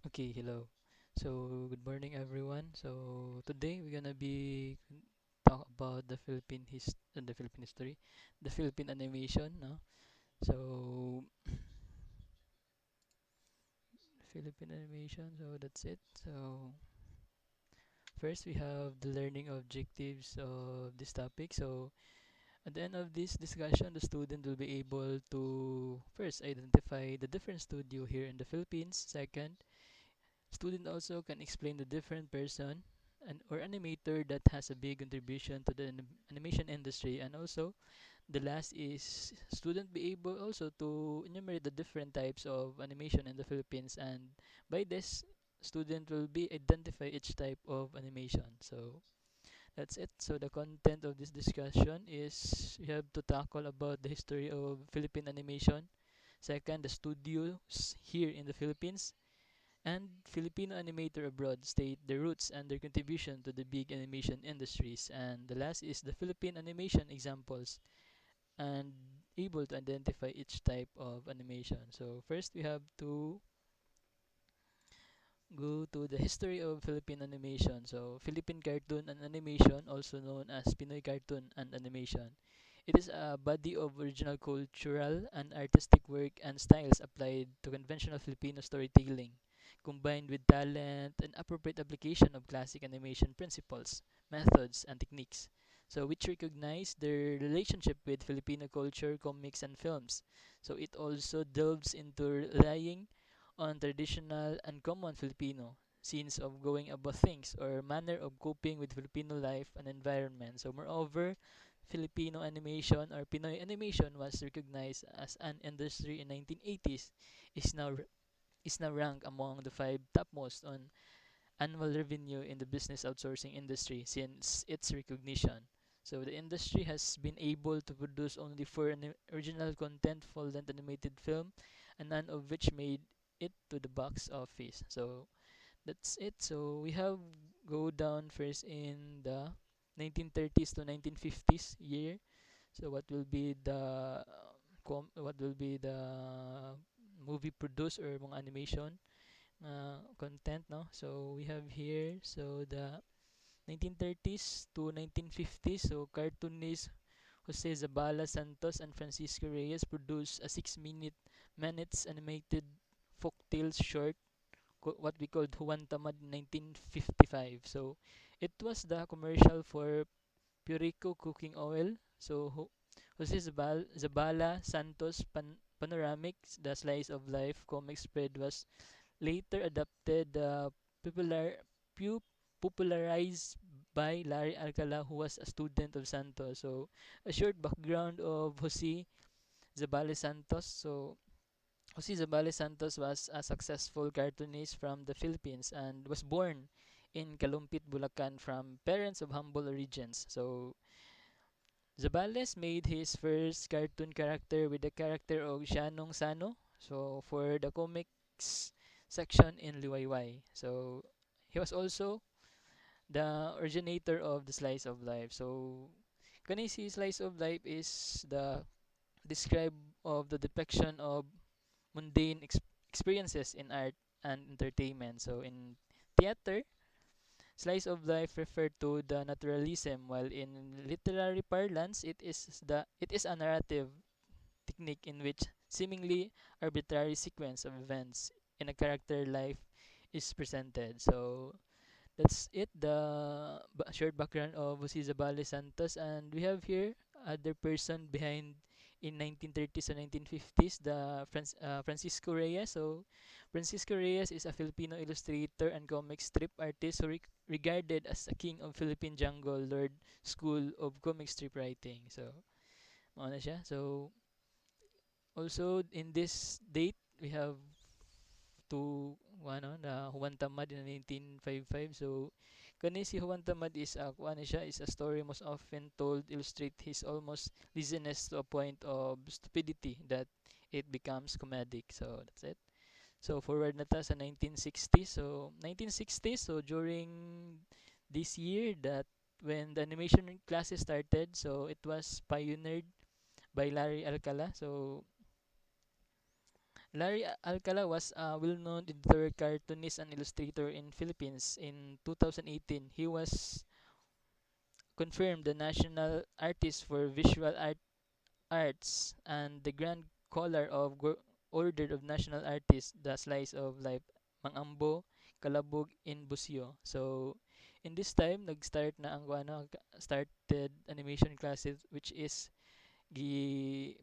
Okay, hello. So, good morning everyone. So, today we're gonna be talk about the Philippine history, the Philippine animation, no? So, Philippine animation, so that's it. So, first we have the learning objectives of this topic. So, at the end of this discussion, the student will be able to first identify the different studio here in the Philippines. Second, student also can explain the different person and or animator that has a big contribution to the animation industry. And also the last is student be able also to enumerate the different types of animation in the Philippines, and by this student will be identify each type of animation. So that's it. So the content of this discussion is we have to tackle about the history of Philippine animation. Second, the studios here in the Philippines, and Filipino animator abroad state their roots and their contribution to the big animation industries. And the last is the Philippine animation examples and able to identify each type of animation. So first we have to go to the history of Philippine animation. So Philippine cartoon and animation, also known as Pinoy cartoon and animation. It is a body of original cultural and artistic work and styles applied to conventional Filipino storytelling, combined with talent and appropriate application of classic animation principles, methods, and techniques. So, which recognize their relationship with Filipino culture, comics, and films. So, it also delves into relying on traditional and common Filipino scenes of going about things or manner of coping with Filipino life and environment. So, moreover, Filipino animation or Pinoy animation was recognized as an industry in 1980s, is now is now ranked among the five topmost on annual revenue in the business outsourcing industry since its recognition. So the industry has been able to produce only four original content full-length animated film, and none of which made it to the box office. So that's it. So we have go down first in the 1930s to 1950s year. So what will be the movie produced or mga animation content, no? So we have here so the 1930s to 1950s. So cartoonist Jose Zabala Santos and Francisco Reyes produced a 6 minutes animated folktales short, what we called Juan Tamad in 1955. So it was the commercial for Purico cooking oil. So Jose Zabala Santos Panoramic, the slice of life comic spread was later adapted, pu- popularized by Larry Alcala, who was a student of Santos. So, a short background of Jose Zabale Santos. So, Jose Zabale Santos was a successful cartoonist from the Philippines and was born in Kalumpit, Bulacan from parents of humble origins. So, Zabales made his first cartoon character with the character of Shanong Sano. So for the comics section in Liwayway. So he was also the originator of the slice of life. So Kanisi slice of life is the describe of the depiction of mundane experiences in art and entertainment. So in theater, slice of life refer to the naturalism, while in literary parlance, it is a narrative technique in which seemingly arbitrary sequence of events in a character life is presented. So that's it, the short background of Jose Zabale Santos, and we have here other person behind in 1930s and 1950s, the Francisco Reyes. So Francisco Reyes is a Filipino illustrator and comic strip artist who regarded as a king of Philippine jungle lord school of comic strip writing. So mao na siya. So also in this date we have to na Juan Tamad in 1955. So kani si Juan Tamad is siya is a story most often told illustrate his almost laziness to a point of stupidity that it becomes comedic. So that's it. So forward na ta sa 1960s. So 1960s, so during this year that when the animation classes started, so it was pioneered by Larry Alcala. So Larry Alcala was a well-known editor, cartoonist, and illustrator in Philippines. In 2018, he was confirmed the national artist for visual arts and the grand collar of Order of National Artists, the Slice of Life, Mangambo, Kalabog in Busio. So, in this time, nag-start na ang started animation classes which is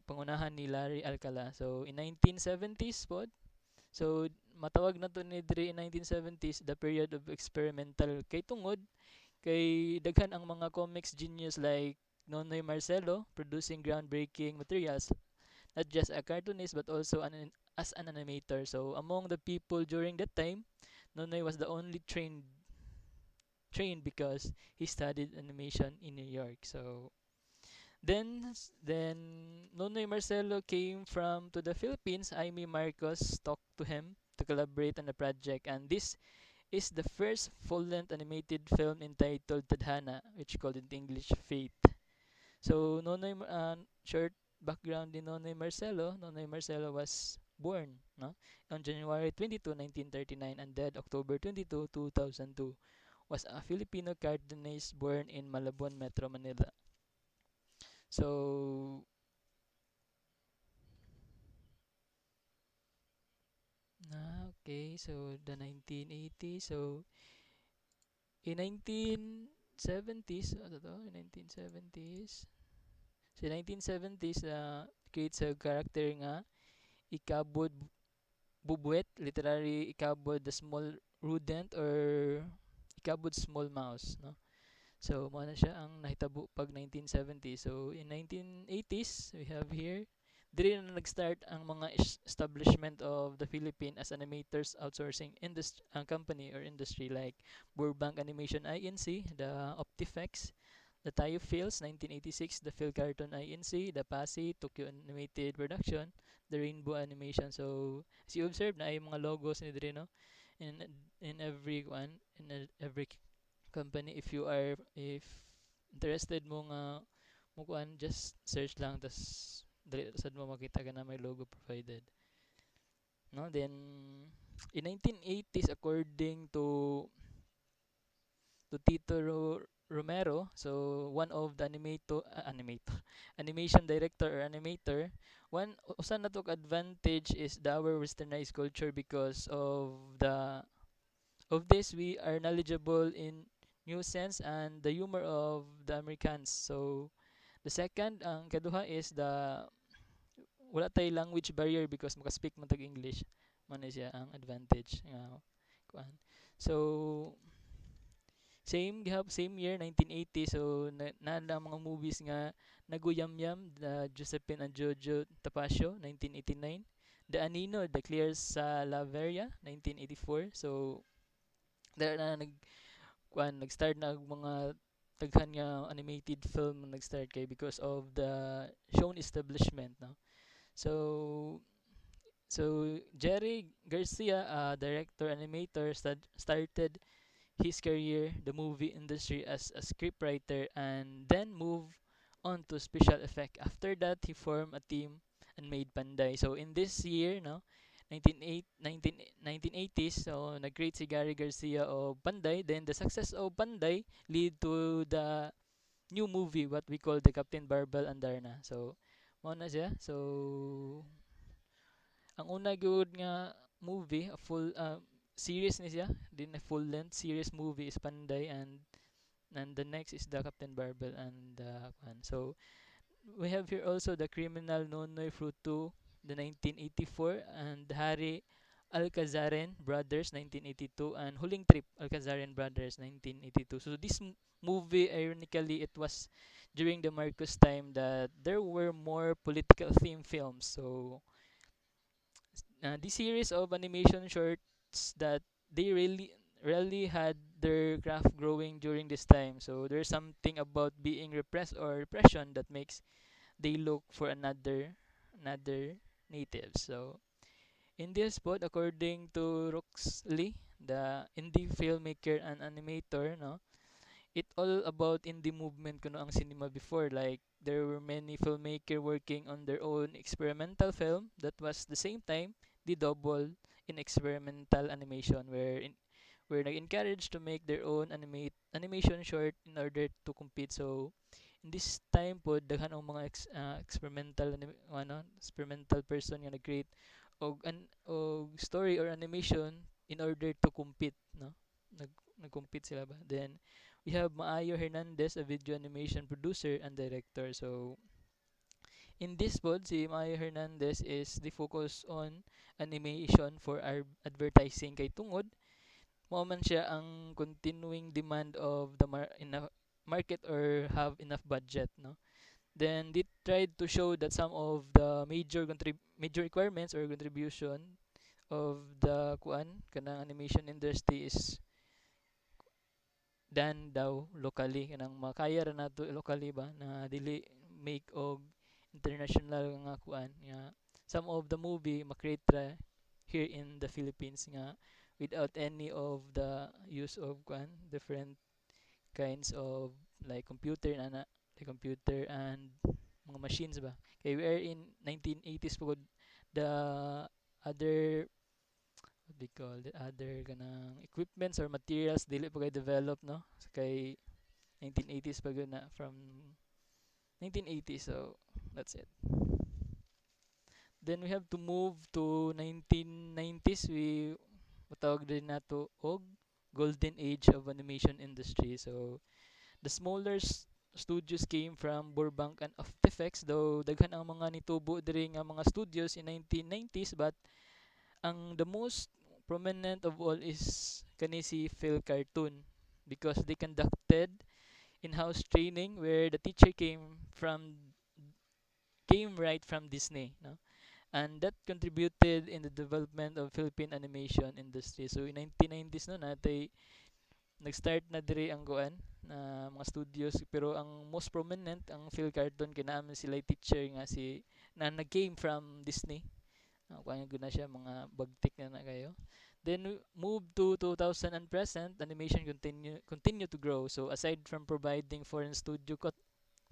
pangunahan ni Larry Alcala. So, in 1970s po, so matawag na to ni Dre in 1970s the period of experimental kay tungod kay daghan ang mga comics genius like Nonoy Marcelo producing groundbreaking materials, not just a cartoonist but also as an animator. So among the people during that time, Nonoy was the only trained because he studied animation in New York. So then Nonoy Marcelo came from to the Philippines. Aimee Marcos talked to him to collaborate on the project, and this is the first full-length animated film entitled Tadhana, which called in English Fate. So short background ni Nonoy Marcelo. Nonoy Marcelo was born no on January 22, 1939 and died October 22, 2002. Was a Filipino cartoonist born in Malabon, Metro Manila. So okay, so the 1980s. So in 1970s, ano to? In 1970s. So 1970s, creates a character nga Ikabod Bubuet, literally Ikabod the small rodent or Ikabod small mouse, no? So mo na siya ang nahitabo pag 1970s. So in 1980s, we have here diri na nag-start ang mga establishment of the Philippine as animators outsourcing industry company or industry like Burbank Animation Inc., the Optifex, the Tayo Films 1986, the Phil Cartoon Inc., the Pasay Tokyo Animated Production, the Rainbow Animation. So as you observe na ay mga logos ni diri no in in every one in every company. If interested mo nga mo kuan, just search lang tas dali sad mo makita ka na may logo provided, no? Then in 1980s, according to Tito Romero, so one of the animator animation director or animator, one usa na tok advantage is the our westernized culture. Because of this, we are knowledgeable in new sense and the humor of the Americans. So the second, ang kaduha is the wala tay language barrier because maka-speak man tag English. Man siya ang advantage nga kuan. So same year 1980, so na mga movies nga Naguyamyam, the Josephine and Jojo Tapasio 1989, The Anino, The Clears sa Laveria 1984. So there na nag-start na mga daghan nga animated film nag-start kay because of the shown establishment, no? So Jerry Garcia, director animator, started his career the movie industry as a scriptwriter and then moved on to special effect. After that, he formed a team and made Panday. So in this year, no, 1980s, so nag-create si Gary Garcia of Panday. Then the success of Panday lead to the new movie what we call the Captain Barbell and Darna. So mo na siya. So ang una gyud nga movie, a full series ni siya, din a full length series movie is Panday, and the next is the Captain Barbell and one. So we have here also the Criminal Nonoy Fruto, the 1984, and Hari Alcazaren Brothers 1982, and Huling Trip Alcazaren Brothers 1982. So this movie, ironically, it was during the Marcos time that there were more political theme films. So this series of animation shorts that they really had their craft growing during this time. So there's something about being repressed or repression that makes they look for another native. So in this spot, according to Roxley, the indie filmmaker and animator, no, it all about indie movement kuno ang cinema before. Like there were many filmmaker working on their own experimental film that was the same time quickly doubled in experimental animation, where nag-encouraged to make their own animation short in order to compete. So in this time po daghan ang mga experimental person nga nag-create og story or animation in order to compete, no? nag Nag-compete sila ba. Then we have Maayo Hernandez, a video animation producer and director. So in this pod, si Maayo Hernandez is the focus on animation for our advertising kay tungod mao man siya ang continuing demand of the enough market or have enough budget, no? Then they tried to show that some of the major requirements or contribution of the kanang animation industry is done daw locally, kanang makaya ra nato locally ba na dili make og international nga nga some of the movie makreate ra here in the Philippines nga without any of the use of different kinds of like computer and mga machines ba. Kay we are in 1980s po the other what we call the other kanang equipments or materials dili pa kay develop, no? So, kay 1980s pa gyud na from 1980s, so that's it. Then we have to move to 1990s. We matawag din nato og golden age of animation industry. So the smaller studios came from Burbank and Artifacts, though daghan ang mga nitubo diri nga mga studios in 1990s, but ang the most prominent of all is kani si Phil Cartoon, because they conducted in-house training where the teacher came right from Disney, no? And that contributed in the development of Philippine animation industry. So in 1990s no natay nag-start na diri ang na mga studios, pero ang most prominent ang Phil Carton kinaami sila teacher nga si na nag-came from Disney. Kaya gud na siya mga bagtik na kayo. Then move to 2000 and present, animation continue to grow. So aside from providing foreign studio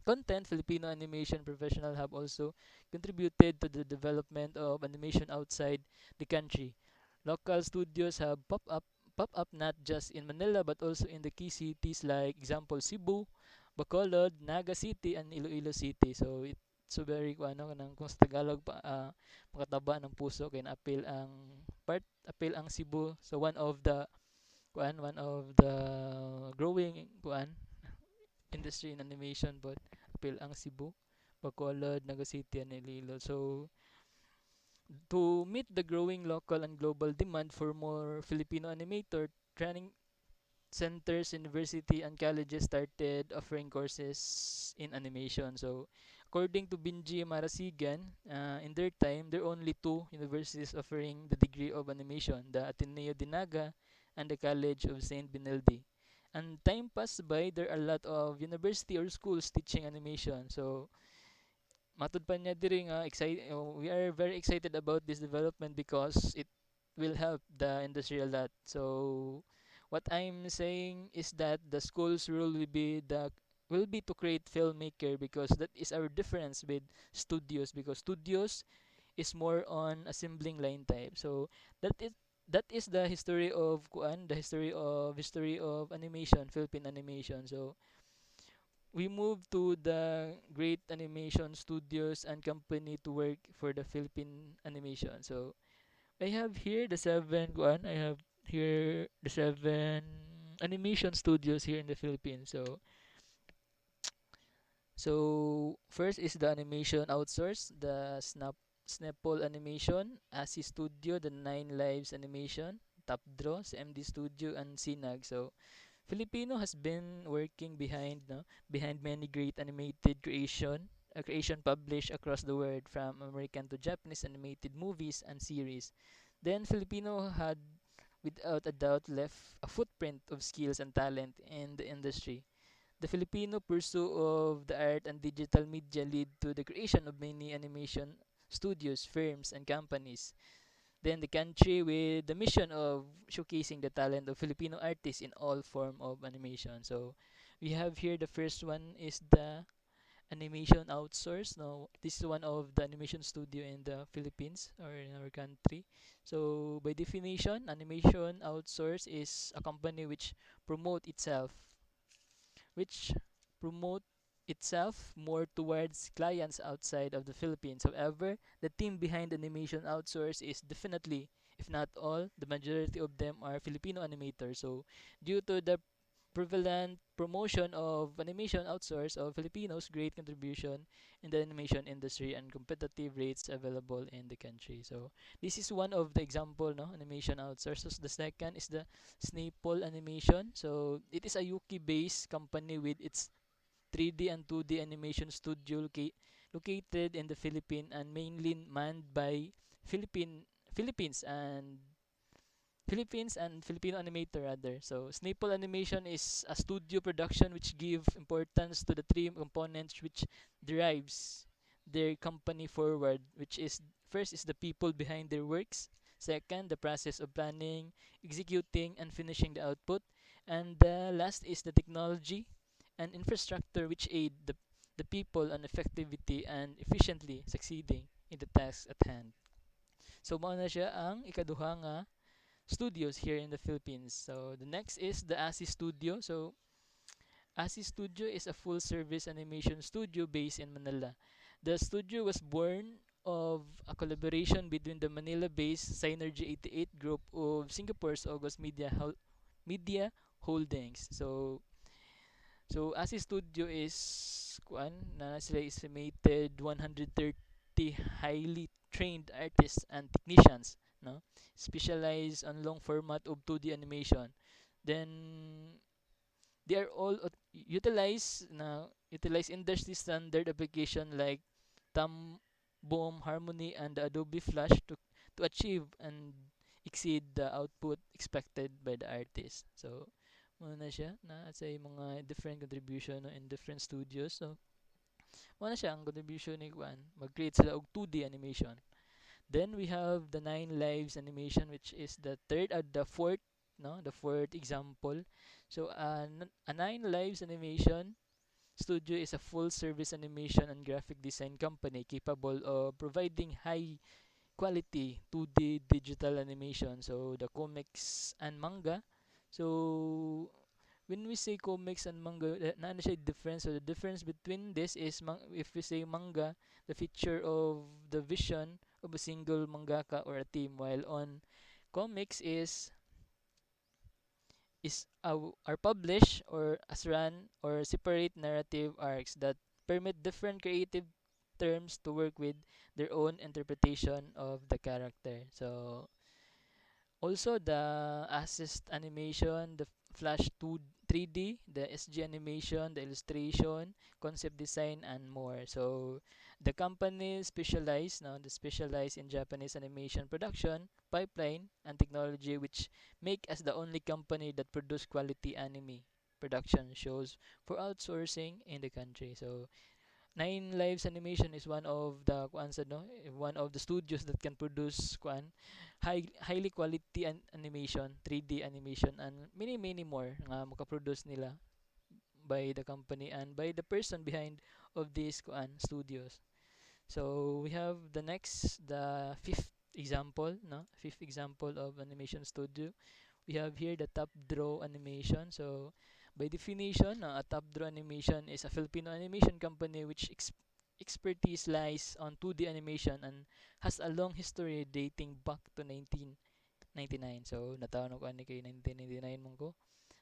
content, Filipino animation professionals have also contributed to the development of animation outside the country. Local studios have pop up not just in Manila but also in the key cities like example Cebu, Bacolod, Naga City and Iloilo City. So it's so very kanang kung sa Tagalog pa makataba ng puso kay appeal ang Cebu. So one of the growing industry in animation, but appeal ang Cebu, Bacolod, Naga City and Iloilo. So to meet the growing local and global demand for more Filipino animator, training centers, university, and colleges started offering courses in animation. So, according to Binji Marasigan, in their time, there are only two universities offering the degree of animation, the Ateneo de Naga and the College of St. Benilde. And time passed by, there are a lot of university or schools teaching animation. So, matud pa niya diri nga we are very excited about this development because it will help the industry a lot. So what I'm saying is that the school's role will be to create filmmaker, because that is our difference with studios, because studios is more on assembling line type. So that is the history of the history of animation, Philippine animation. So we moved to the great animation studios and company to work for the Philippine animation. So I have here the seven animation studios here in the Philippines. So first is the animation outsource, the Snapple Animation, ASI Studio, the Nine Lives Animation, Top Draw, MD Studio, and Sinag. So Filipino has been working behind many great animated creation published across the world, from American to Japanese animated movies and series. Then Filipino had without a doubt left a footprint of skills and talent in the industry. The Filipino pursuit of the art and digital media lead to the creation of many animation studios, firms, and companies. Then the country with the mission of showcasing the talent of Filipino artists in all form of animation. So we have here the first one is the animation outsource. No, this is one of the animation studio in the Philippines or in our country. So by definition, animation outsource is a company which promote itself more towards clients outside of the Philippines. However, the team behind animation outsource is definitely, if not all, the majority of them are Filipino animators. So due to the prevalent promotion of animation outsource of Filipinos' great contribution in the animation industry and competitive rates available in the country. So this is one of the example, no, animation outsources. The second is the Snapple Animation. So it is a UK-based company with its 3D and 2D animation studio located in the Philippines and mainly manned by Philippine Philippines and Philippines and Filipino animator rather. So Snapple Animation is a studio production which give importance to the three components which derives their company forward, which is first is the people behind their works, second the process of planning, executing and finishing the output, and the last is the technology and infrastructure which aid the people on effectivity and efficiently succeeding in the task at hand. So mao na siya ang ikaduha nga studios here in the Philippines. So the next is the ASI Studio. So ASI Studio is a full-service animation studio based in Manila. The studio was born of a collaboration between the Manila-based Synergy 88 group of Singapore's August Media Holdings. So ASI Studio is na sila estimated 130 highly trained artists and technicians, no, specialized on long format of 2D animation. Then they are all utilize industry standard application like Thumb, Boom, Harmony, and the Adobe Flash to achieve and exceed the output expected by the artist. So muna siya na sa mga different contribution, no, in different studios. So muna siya ang contribution ni Juan. Mag-create sila og 2D animation. Then we have the Nine Lives animation, which is the fourth, no, the fourth example. So a Nine Lives animation studio is a full service animation and graphic design company capable of providing high quality 2D digital animation. So the comics and manga. So when we say comics and manga, na siya difference. So the difference between this is if we say manga, the feature of the vision of a single mangaka or a team, while on comics are published or as run or separate narrative arcs that permit different creative terms to work with their own interpretation of the character. So also the assist animation, the Flash 2 3D, the SG animation, the illustration, concept design, and more. So the company specialize in Japanese animation production, pipeline, and technology, which make us the only company that produce quality anime production shows for outsourcing in the country. So Nine Lives Animation is one of the one of the studios that can produce highly quality animation, 3D animation and many more nga makaproduce nila by the company and by the person behind of these studios. So we have the fifth example of animation studio. We have here the Top Draw Animation. So by definition, a Top Draw Animation is a Filipino animation company which expertise lies on 2D animation and has a long history dating back to 1999. So nataon ko ani kay 1999 mong ko.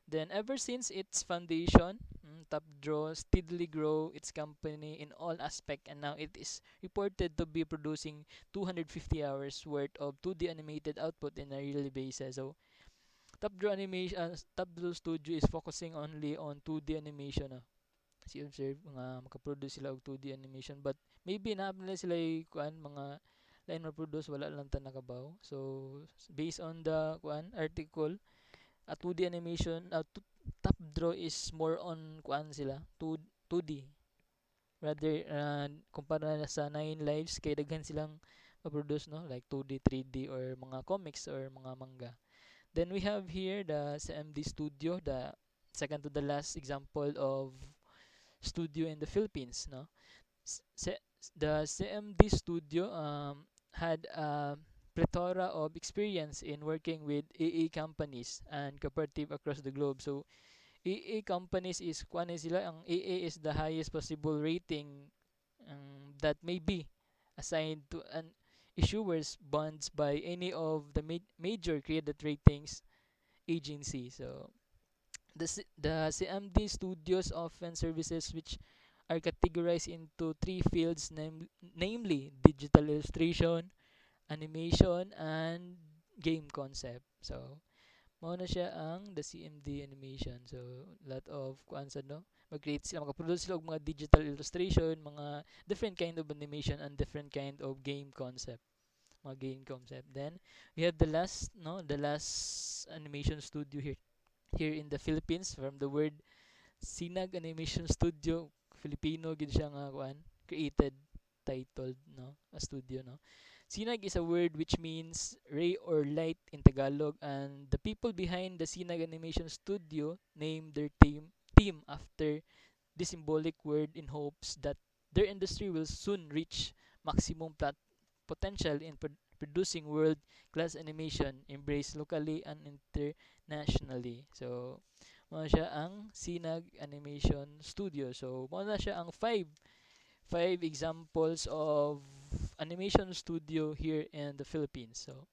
Then ever since its foundation, Top Draw steadily grow its company in all aspect and now it is reported to be producing 250 hours worth of 2D animated output in a yearly basis. So Top Draw Studio is focusing only on 2D animation. Kasi observe mga makaproduce sila og 2D animation but maybe na nila sila mga lain ma-produce wala lang ta nakabaw. So based on the article, a 2D animation, Top Draw is more on 2D rather kumpara na sa Nine Lives kay daghan silang ma-produce, no, like 2D 3D or mga comics or mga manga. Then we have here the CMD Studio, the second to the last example of studio in the Philippines, no? S- se- the CMD studio had a plethora of experience in working with AA companies and cooperative across the globe. So AA companies is kuan ni sila, ang AA is the highest possible rating that may be assigned to an issuer's bonds by any of the major credit ratings agency. So the CMD studios often services which are categorized into three fields, namely digital illustration, animation, and game concept. So mao na siya ang the CMD animation. So lot of kuan sad, no, mag-create sila, makaproduce sila og mga digital illustration, mga different kind of animation and different kind of game concept, mga game concept. Then we have the last animation studio here in the Philippines, from the word Sinag Animation Studio. Filipino gid siya nga kuan, created, titled, no, a studio, no. Sinag is a word which means ray or light in Tagalog, and the people behind the Sinag Animation Studio named their team after this symbolic word in hopes that their industry will soon reach maximum potential in producing world class animation embraced locally and internationally. So mao siya ang Sinag Animation Studio. So mao na siya ang five examples of animation studio here in the Philippines. So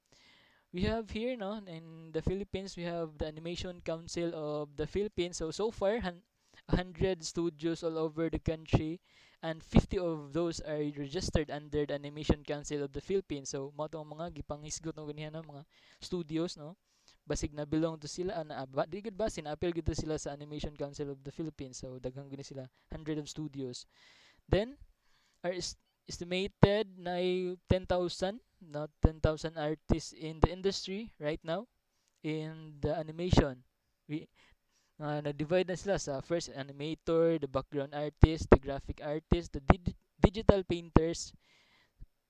we have here, no, in the Philippines, we have the Animation Council of the Philippines. So far 100 studios all over the country, and 50 of those are registered under the Animation Council of the Philippines. So mo tong mga gipanghisgot ng ganihan ng mga studios, no, basig na belong to sila di gud ba sina-appeal gid to sila sa Animation Council of the Philippines. So daghang gini sila, 100 of studios. Then are estimated na 10,000, not 10,000 artists in the industry right now in the animation. We na-divide na sila sa first animator, the background artist, the graphic artist, the digital painters,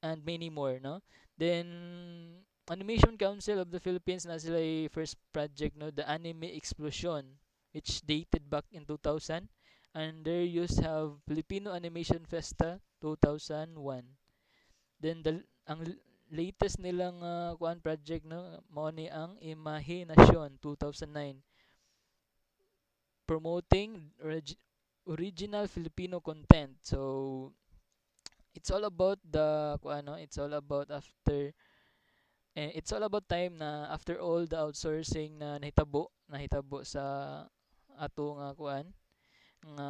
and many more, no. Then Animation Council of the Philippines na sila first project, no, the Anime Explosion, which dated back in 2000, and their used have Filipino Animation Festa 2001. Then latest nilang kuan project, no, mao ni ang Imahinasyon 2009, promoting original Filipino content. So it's all about the kuan, no, it's all about time na after all the outsourcing na nahitabo sa ato nga kuan nga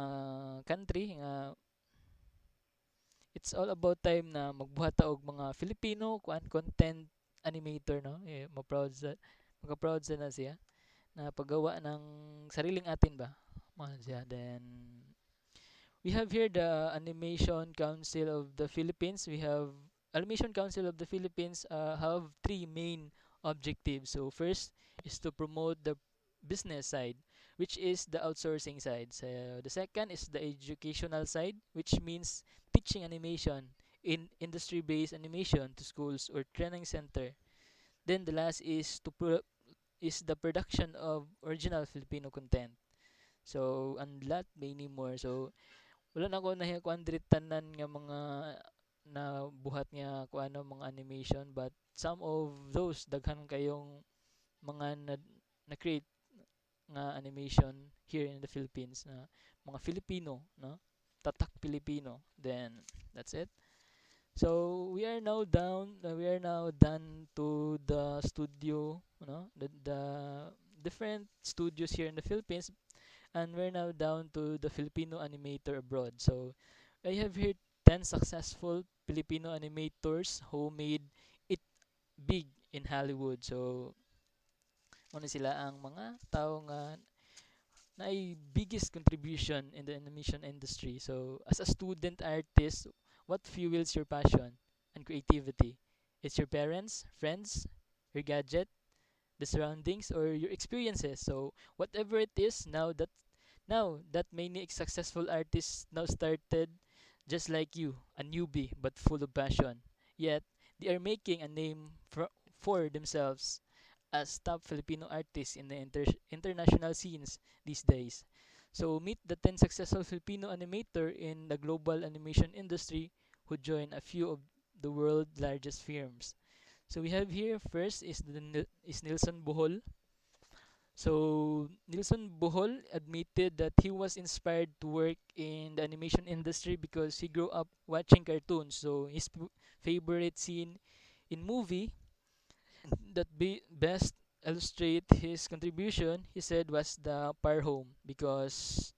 country nga, it's all about time na magbuhat ta og mga Filipino kuan content animator, no. Maka-proud sa na siya na paggawa ng sariling atin ba, man siya. Then we have here the Animation Council of the Philippines. We have Animation Council of the Philippines have three main objectives. So first is to promote the business side, which is the outsourcing side. So the second is the educational side, which means teaching animation in industry-based animation to schools or training center. Then the last is is the production of original Filipino content. So and lot many more. So wala na ko nahiya diri tanan nga mga na buhat nga kuano mga animation, but some of those daghan kayong mga na create nga animation here in the Philippines na mga Filipino, no, tatak Filipino. Then that's it. So we are now done to the studio, the different studios here in the Philippines, and we're now down to the Filipino animator abroad. So I have here 10 successful Filipino animators who made it big in Hollywood. So ano sila ang mga tao nga na biggest contribution in the animation industry. So as a student artist, what fuels your passion and creativity? It's your parents, friends, your gadget, the surroundings, or your experiences. So whatever it is, now that many successful artists now started just like you, a newbie but full of passion. Yet they are making a name for themselves as top Filipino artists in the international scenes these days. So meet the 10 successful Filipino animator in the global animation industry who join a few of the world's largest firms. So we have here first is is Nilson Bohol. So Nilson Bohol admitted that he was inspired to work in the animation industry because he grew up watching cartoons. So his favorite scene in movie that best illustrate his contribution, he said, was the Par Home because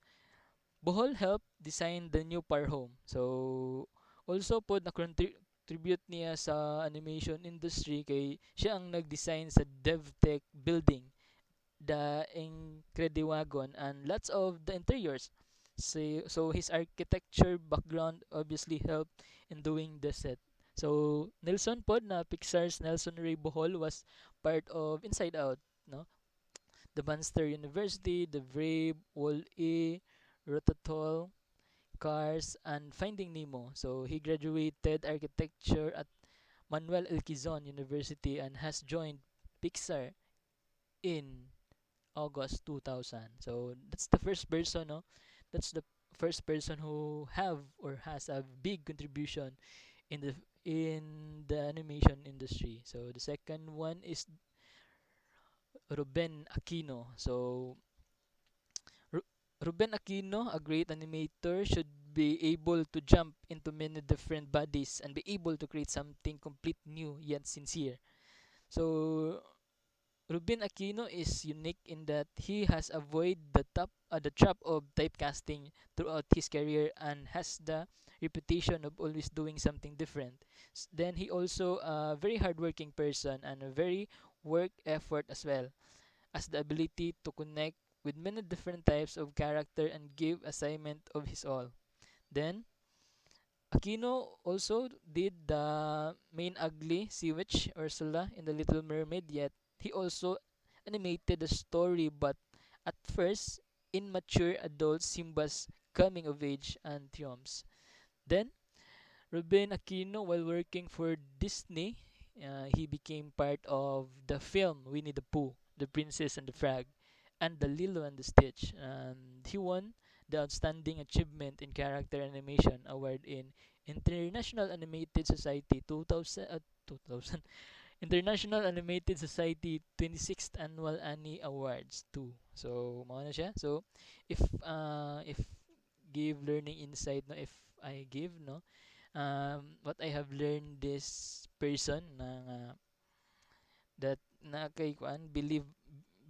Bohol helped design the new Par Home. So also po na contribute niya sa animation industry kay siya ang nag-design sa DevTech building, the Incrediwagon, and lots of the interiors. So his architecture background obviously helped in doing the set. So Nelson Pod na Pixar's Nelson Ray Bohol was part of Inside Out, no? The Monster University, The Brave, Wall-E, Ratatouille, Cars, and Finding Nemo. So he graduated architecture at Manuel El Quezon University and has joined Pixar in August 2000. So that's the first person, no? That's the first person who have or has a big contribution in the animation industry. So the second one is Ruben Aquino. So Ru- Ruben Aquino, a great animator, should be able to jump into many different bodies and be able to create something complete new yet sincere. So Ruben Aquino is unique in that he has avoided the trap of typecasting throughout his career and has the reputation of always doing something different. Then he also a very hardworking person and a very work effort as well as the ability to connect with many different types of character and give assignment of his all. Then Aquino also did the main ugly sea witch Ursula in The Little Mermaid, yet he also animated the story, but at first immature adult Simba's coming of age and triumphs. Then Ruben Aquino, while working for Disney, he became part of the film Winnie the Pooh, The Princess and the Frog, and The Lilo and the Stitch. And he won the Outstanding Achievement in Character Animation Award in International Animated Society 2000 International Animated Society 26th Annual Annie Awards too. So, mao na siya. So, if give learning insight, no, if I give, no, what I have learned this person na that na kay kuan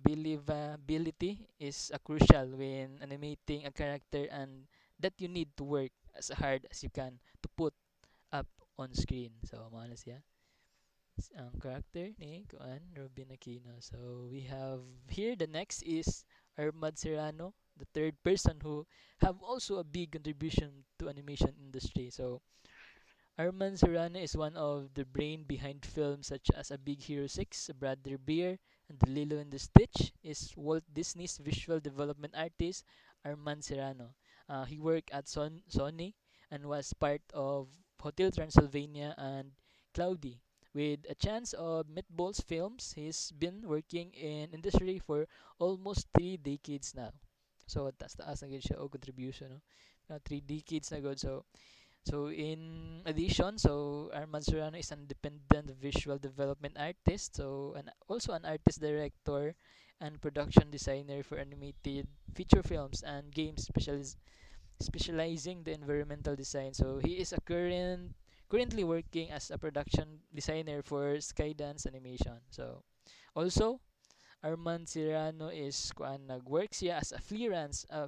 believability is a crucial when animating a character, and that you need to work as hard as you can to put up on screen. So mao na siya ang character ni kuan Robin Aquino. So we have here the next is Armad Serrano, the third person who have also a big contribution to animation industry. So Arman Serrano is one of the brain behind films such as A Big Hero 6, Brother Bear, and The Lilo and the Stitch. Is Walt Disney's visual development artist, Arman Serrano. He worked at Sony and was part of Hotel Transylvania and Cloudy. With a chance of Meatballs films, he's been working in industry for almost 3 decades now. So that's the asa siya o contribution, no? 3 decades na good. So in addition, so Armand Serrano is an independent visual development artist, so and also an artist director and production designer for animated feature films and games, specializing the environmental design. So he is a currently working as a production designer for Skydance Animation. So also Arman Serrano is nag-work siya as a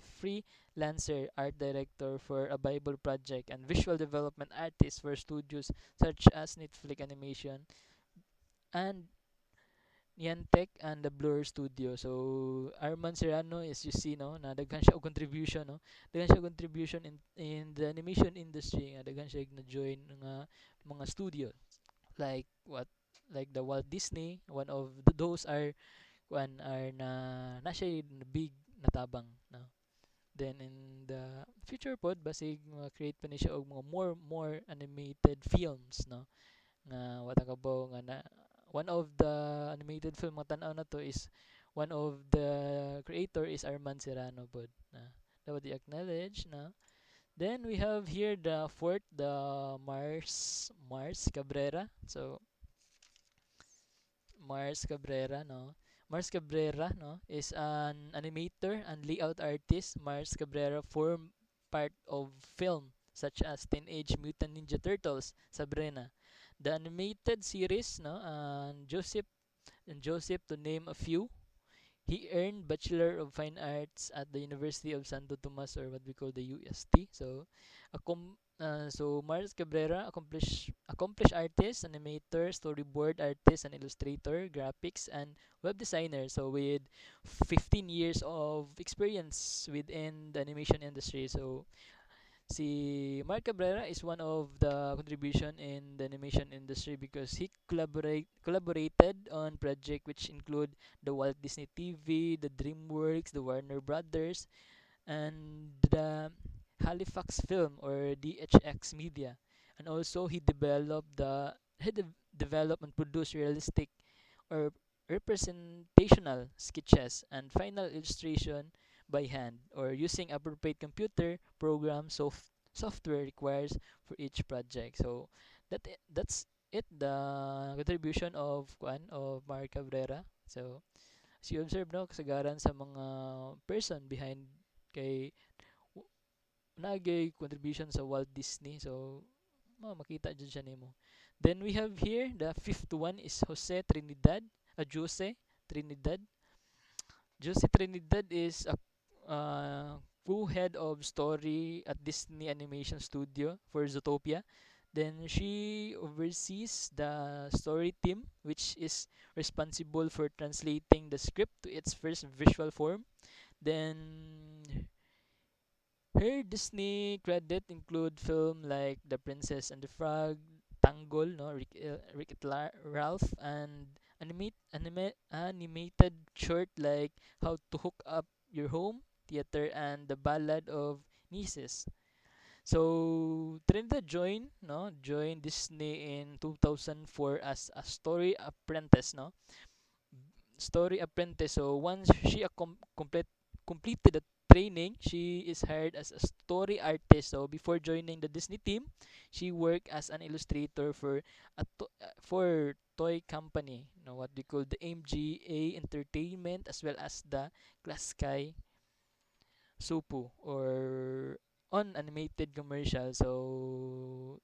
freelancer art director for a Bible project and visual development artist for studios such as Netflix Animation and Niantic and the Blur Studio. So Arman Serrano is, you see, no, na daghan siya og contribution, no. Daghan siya og contribution in the animation industry, nga daghan siya na join nga mga studio like what like the Walt Disney. One of those are na siya big natabang, no. Then in the future pod basig create pa ni siya og mga more animated films, no, nga wata kabaw nga na one of the animated film nga tan-aw na to is one of the creator is Arman Serrano pod na. that would be acknowledged. No? Then we have here the fourth, the Mars Cabrera. So Mars Cabrera, no? Mars Cabrera, no, is an animator and layout artist. Mars Cabrera formed part of film such as Teenage Mutant Ninja Turtles, Sabrina, the animated series, no, and Joseph to name a few. He earned Bachelor of Fine Arts at the University of Santo Tomas, or what we call the UST. So Mars Cabrera, accomplished artist, animator, storyboard artist, and illustrator, graphics, and web designer. So with 15 years of experience within the animation industry. So si Mark Cabrera is one of the contribution in the animation industry because he collaborated on projects which include the Walt Disney TV, the DreamWorks, the Warner Brothers, and the Halifax Film or DHX Media. And also he developed and produced realistic or representational sketches and final illustration by hand or using appropriate computer program software requires for each project. So that's it, the contribution of Mark Cabrera. So as you observe, no, kasagaran sa mga person behind kay nagay contribution sa Walt Disney. So makita dyan siya nimo. Then we have here the fifth one is Jose Trinidad. Jose Trinidad is a co-head of story at Disney Animation Studio for Zootopia. Then she oversees the story team, which is responsible for translating the script to its first visual form. Then her Disney credit include film like The Princess and the Frog, Tangle, no, Ralph, and animated short like How to Hook Up Your Home Theater and The Ballad of Nieces. So Trinidad joined Disney in 2004 as a story apprentice. So once she completed the training, she is hired as a story artist. So before joining the Disney team, she worked as an illustrator for toy company, what we call the MGA Entertainment, as well as the Glass Sky Supu or on animated commercial. So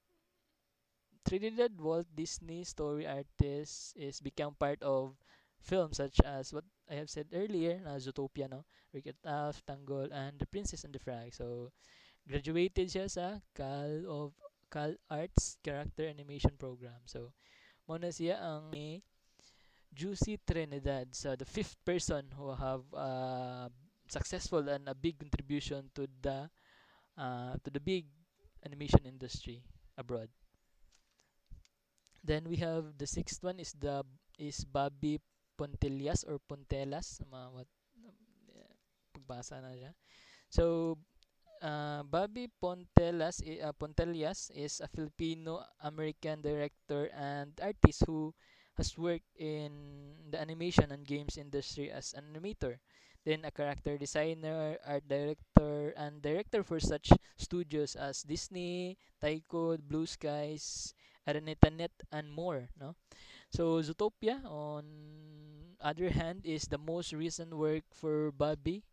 Trinidad Walt Disney story artist is become part of films such as what I have said earlier, Zootopia, no? Ricket Alf, Tanggol, and The Princess and the Frog. So, graduated siya sa Cal Arts Character Animation Program. So, muna siya ang ni Juicy Trinidad. So, the fifth person who have successful and a big contribution to the big animation industry abroad. Then we have the sixth one is Bobby Pontillas or Pontelas, what pagbasa na siya. So Bobby Pontellas is a Filipino American director and artist who has worked in the animation and games industry as an animator, then a character designer, art director, and director for such studios as Disney, Taiko, Blue Skies, Aranetanet, and more. No, so Zootopia, on other hand, is the most recent work for Bobby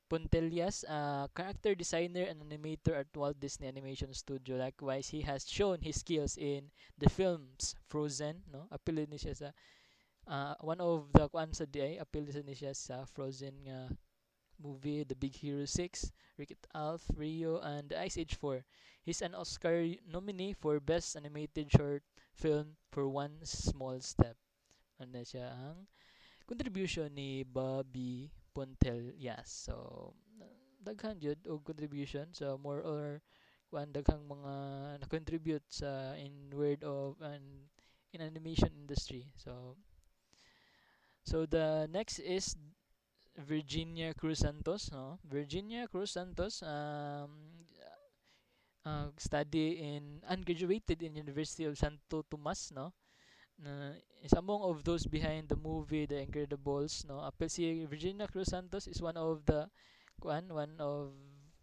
Pontellas, a character designer and animator at Walt Disney Animation Studio. Likewise, he has shown his skills in the films Frozen, no? Appeal ni siya sa one of the kuan sa di appeal ni siya sa Frozen nga movie, The Big Hero 6, Wreck-It Alf, Rio, and The Ice Age 4. He's an Oscar nominee for Best Animated Short Film for One Small Step. Ano siya ang contribution ni Bobby Pontellas. So, daghan jud og contribution. So, more or kuan daghang mga na-contribute sa in word of and in animation industry. So the next is Virginia Cruz Santos, no? Virginia Cruz Santos study in and graduated in University of Santo Tomas, no? Is among of those behind the movie The Incredibles, no? Si Virginia Cruz Santos is one of the kuan one of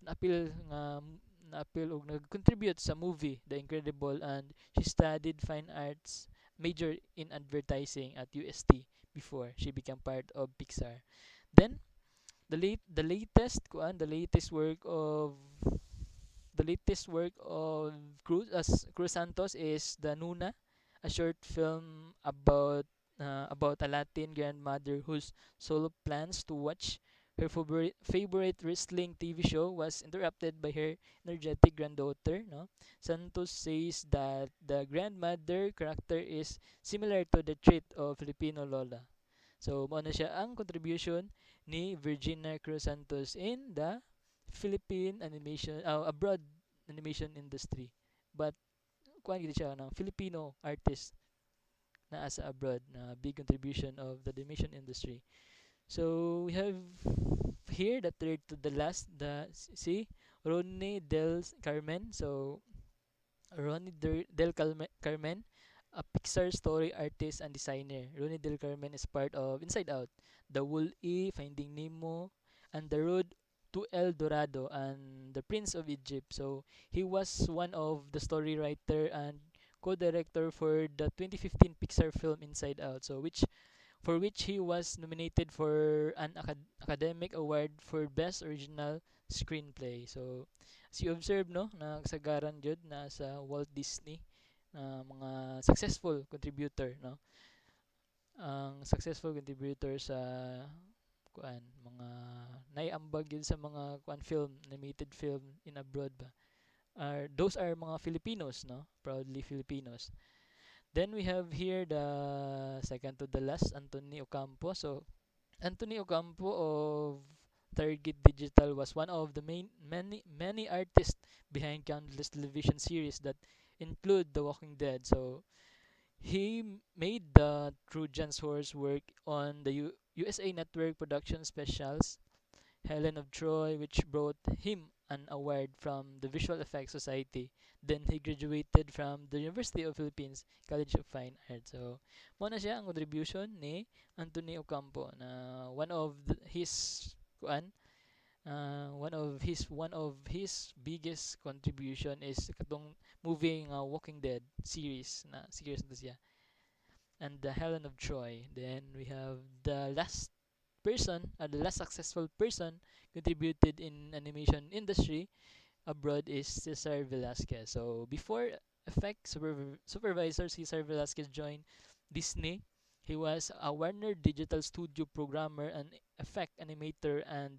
naapil nga naapil og nag-contribute sa movie The Incredible, and she studied fine arts major in advertising at UST before she became part of Pixar. Then the latest kuan the latest work of Cruz Santos is The Nuna, a short film about a Latin grandmother whose solo plans to watch her favorite wrestling TV show was interrupted by her energetic granddaughter. No, Santos says that the grandmother character is similar to the trait of Filipino Lola. So, mao na siya ang contribution ni Virginia Cruz Santos in the Philippine animation, abroad animation industry. But kuan gid siya ng Filipino artist na asa abroad na big contribution of the animation industry. So we have here the third to the last, the si Ronnie Del Carmen. So Carmen, a Pixar story artist and designer. Ronnie Del Carmen is part of Inside Out, The Wall-E, Finding Nemo, and The Road to El Dorado, and The Prince of Egypt. So he was one of the story writer and co-director for the 2015 Pixar film Inside Out. So which he was nominated for an academic award for best original screenplay. So as you observe, no, nagsagaran jud na sa Walt Disney na mga successful contributor, no, ang successful contributor sa kuan mga naiambag yun sa mga kuan film, animated film in abroad ba, are those are mga Filipinos, no, proudly Filipinos. Then we have here the second to the last, Anthony Ocampo. So Anthony Ocampo of Target Digital was one of the many artists behind countless television series that include The Walking Dead. So he made the Trojan's Horse work on the USA Network production specials Helen of Troy, which brought him an award from the Visual Effects Society. Then he graduated from the University of Philippines College of Fine Arts. So, mo na siya ang contribution ni Anthony Ocampo na his kuan one of his biggest contribution is katong movie nga Walking Dead series na siya, and the Helen of Troy. Then we have the last successful person contributed in animation industry abroad is Cesar Velasquez. So before supervisor Cesar Velasquez joined Disney, he was a Warner Digital Studio programmer and effect animator and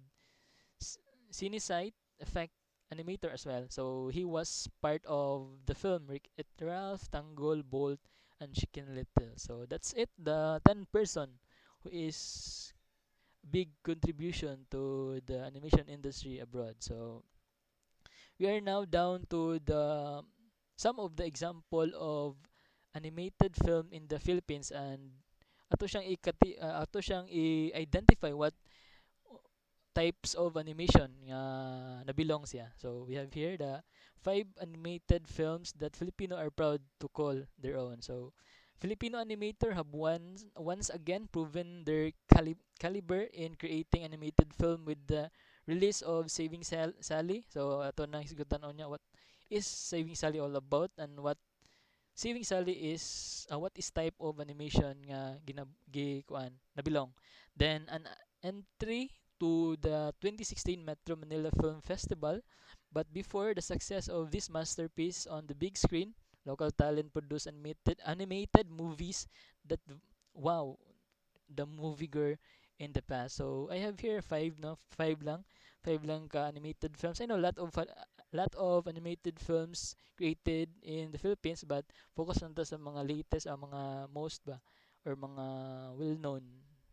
CineSite effect animator as well. So he was part of the film Rick It Ralph, Tanggol, Bolt, and Chicken Little. So that's it. The 10 person who is big contribution to the animation industry abroad. So we are now down to the some of the example of animated film in the Philippines, and ato siyang i-identify what types of animation nga nabilong siya. So we have here the 5 animated films that Filipino are proud to call their own. So Filipino animator have once again proven their caliber in creating animated film with the release of Sally. So ato na hisgutan niya what is Saving Sally all about, and Saving Sally is what is type of animation nga kuan nabilong. Then an entry to the 2016 Metro Manila Film Festival. But before the success of this masterpiece on the big screen, local talent produced animated movies that wow, the moviegoer in the past. So I have here five, no, five lang ka animated films. I know lot of animated films created in the Philippines, but focus lang ta sa mga latest, mga most ba, or mga well-known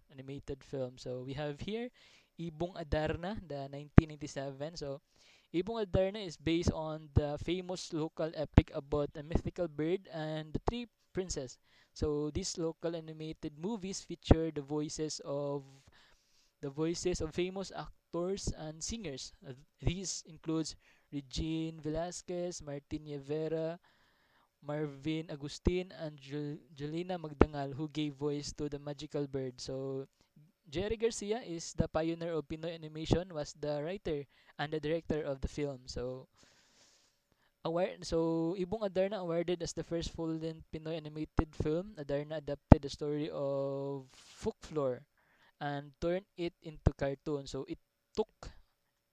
animated films. So we have here Ibong Adarna, the 1997. So Ibong Adarna is based on the famous local epic about a mythical bird and the three princes. So these local animated movies feature the voices of famous actors and singers. These includes Regine Velasquez, Martin Rivera, Marvin Agustin, and Jelena Magdangal, who gave voice to the magical bird. So Jerry Garcia is the pioneer of Pinoy animation, was the writer and the director of the film. Ibong Adarna awarded as the first full-length Pinoy animated film. Adarna adapted the story of folklore and turned it into cartoon. So it took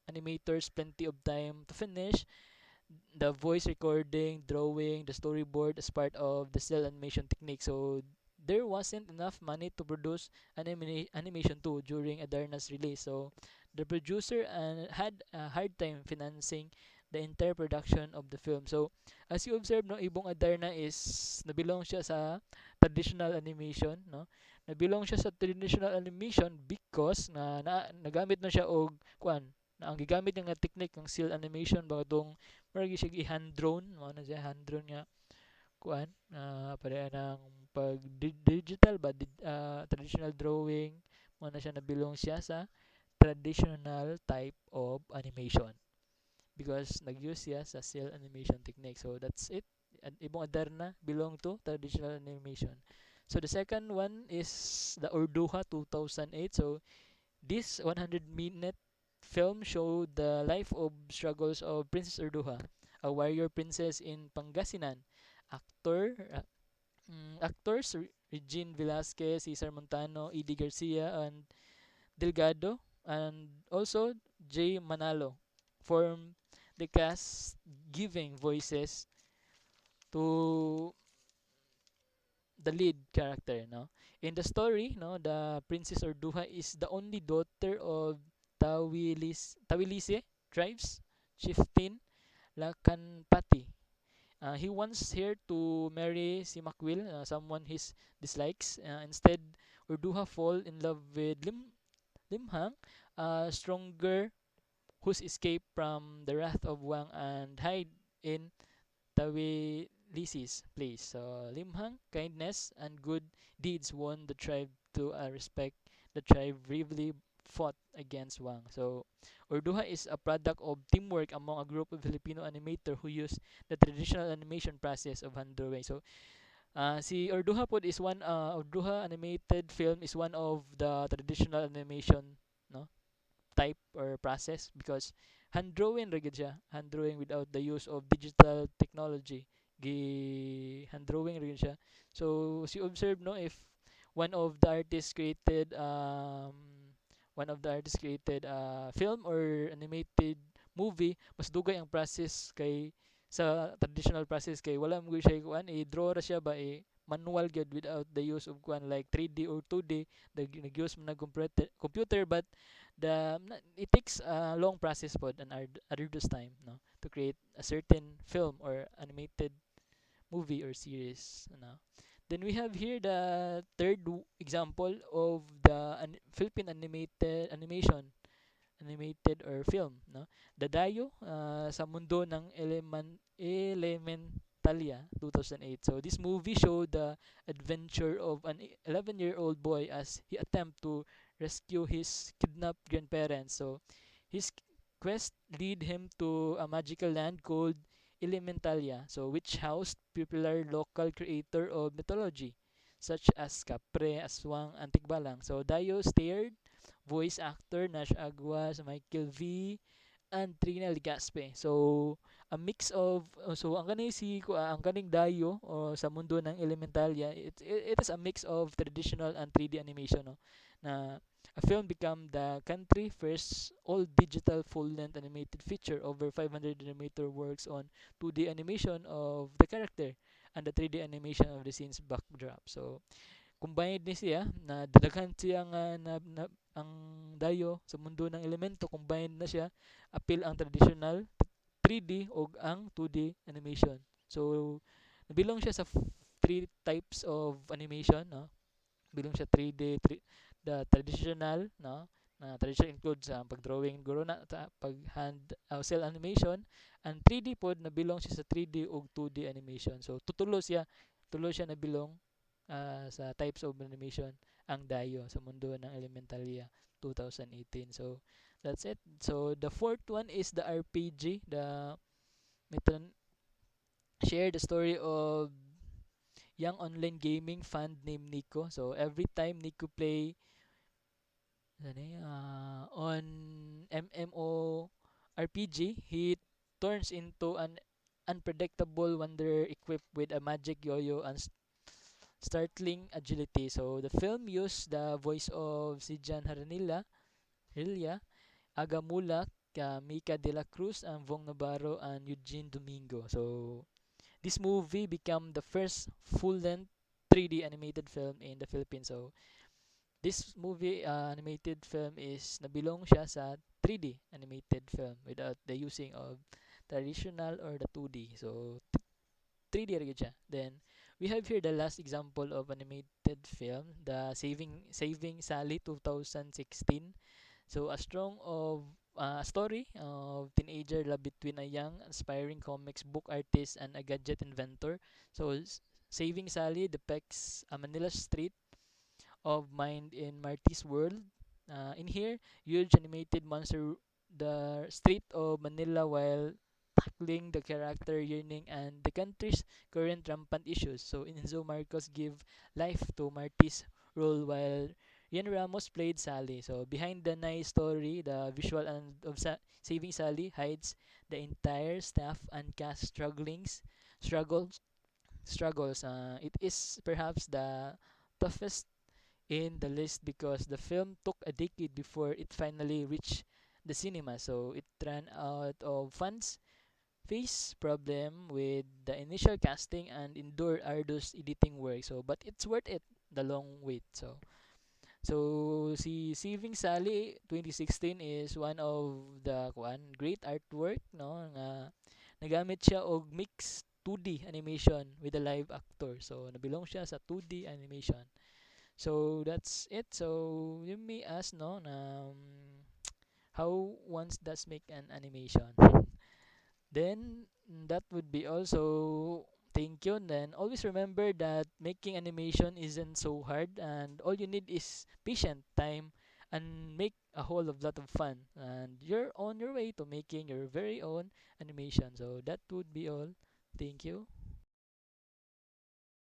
animators plenty of time to finish the voice recording, drawing, the storyboard as part of the cell animation technique. So there wasn't enough money to produce an animation too during Adarna's release. So the producer had a hard time financing the entire production of the film. So as you observe, no, Ibong Adarna is nabilong siya sa traditional animation, no? Nabilong siya sa traditional animation because nagamit na siya og kuan na ang gigamit niya nga technique ng cell animation ba tong murag siya i-hand drawn mo na siya hand drawn nga kuan para ng pag digital ba traditional drawing mo na siya nabilong siya sa traditional type of animation because nag-use siya sa cell animation technique. So that's it. Ibong Adarna belong to traditional animation. So the second one is the Orduha 2008. So this 100-minute film showed the life of struggles of Princess Urduha, a warrior princess in Pangasinan. Actor, actors Regine Velasquez, Cesar Montano, Edie Garcia, and Delgado, and also Jay Manalo form the cast, giving voices to the lead character. No, in the story, no, the Princess Urduha is the only daughter of Tawilise tribes chieftain Lakanpati. He wants her to marry si Makwil, someone he dislikes. Instead, Urduha fall in love with Limhang, stronger, who's escaped from the wrath of Wang and hide in Tawilisis place. So Limhang, kindness and good deeds won the tribe to respect. The tribe bravely fought against Wang. So Urduha is a product of teamwork among a group of Filipino animator who use the traditional animation process of hand drawing. So si Urduha pod is Urduha animated film is one of the traditional animation, no, type or process because hand drawing ra gyud siya, hand drawing without the use of digital technology, hand drawing ra gyud siya. So as you observe, no, if one of the artists created film or animated movie, mas dugay ang process kay sa traditional process kay wala mo siya kuan i-draw ra siya ba manual gyud without the use of kuan like 3D or 2D nag-use man na computer but it takes a long process pod and arduous time, no, to create a certain film or animated movie or series, no. Then we have here the third example of the Philippine animated or film, no, the Dayo sa mundo ng Elementalia 2008. So this movie showed the adventure of an 11-year-old boy as he attempt to rescue his kidnapped grandparents. So his quest lead him to a magical land called Elementalia, so which housed popular local creator of mythology such as Capre, Aswang, and Tigbalang. So Dayo starred voice actor Nash Aguas, Michael V, and Trina Ligaspe. So a mix of ang kaning ang kaning Dayo o sa mundo ng Elementalia, it is a mix of traditional and 3D animation, no, na a film became the country first all digital full-length animated feature over 500 animator works on 2D animation of the character and the 3D animation of the scene's backdrop. So combined ni siya na daghan siya nga ang dayo sa mundo ng elemento combined na siya appeal ang traditional 3D ug ang 2D animation. So nabilong siya sa three types of animation, no. Bilong siya 3D, the traditional, no, na traditional includes ang pagdrawing guro na pag hand cell animation and 3D pod nabilong siya sa 3D ug 2D animation. So tulo siya nabilong sa types of animation ang Dayo sa mundo ng Elementalia 2018. So that's it. So the fourth one is the RPG, the Metron share the story of young online gaming fan named Nico. So every time Nico play Ano on MMORPG, he turns into an unpredictable wanderer equipped with a magic yo-yo and startling agility. So the film used the voice of Sijan Hilia, Aga Mulak, Mika De La Cruz, and Vong Navarro, and Eugene Domingo. So this movie became the first full-length 3D animated film in the Philippines. So this movie animated film is nabilong siya sa 3D animated film without the using of traditional or the 2D. So 3D ra gyud siya. Then we have here the last example of animated film, the Saving Sally 2016. So a story of teenager love between a young aspiring comics book artist and a gadget inventor. So Saving Sally depicts a Manila street of mind in Marty's world. In here, huge animated monster the street of Manila while tackling the character yearning and the country's current rampant issues. So Enzo Marcos give life to Marty's role while Ian Ramos played Sally. So behind the nice story, the visual and of Saving Sally hides the entire staff and cast struggles, struggles. It is perhaps the toughest in the list because the film took a decade before it finally reached the cinema. So it ran out of funds, faced problem with the initial casting, and endured arduous editing work. So but it's worth it, the long wait. So si Saving Sally 2016 is one of the great artwork no nga nagamit siya og mix 2D animation with a live actor. So nabilong siya sa 2D animation. So that's it. So you may ask no how one does make an animation. Then that would be also thank you. And then always remember that making animation isn't so hard, and all you need is patient time and make a whole of lot of fun. And you're on your way to making your very own animation. So that would be all. Thank you.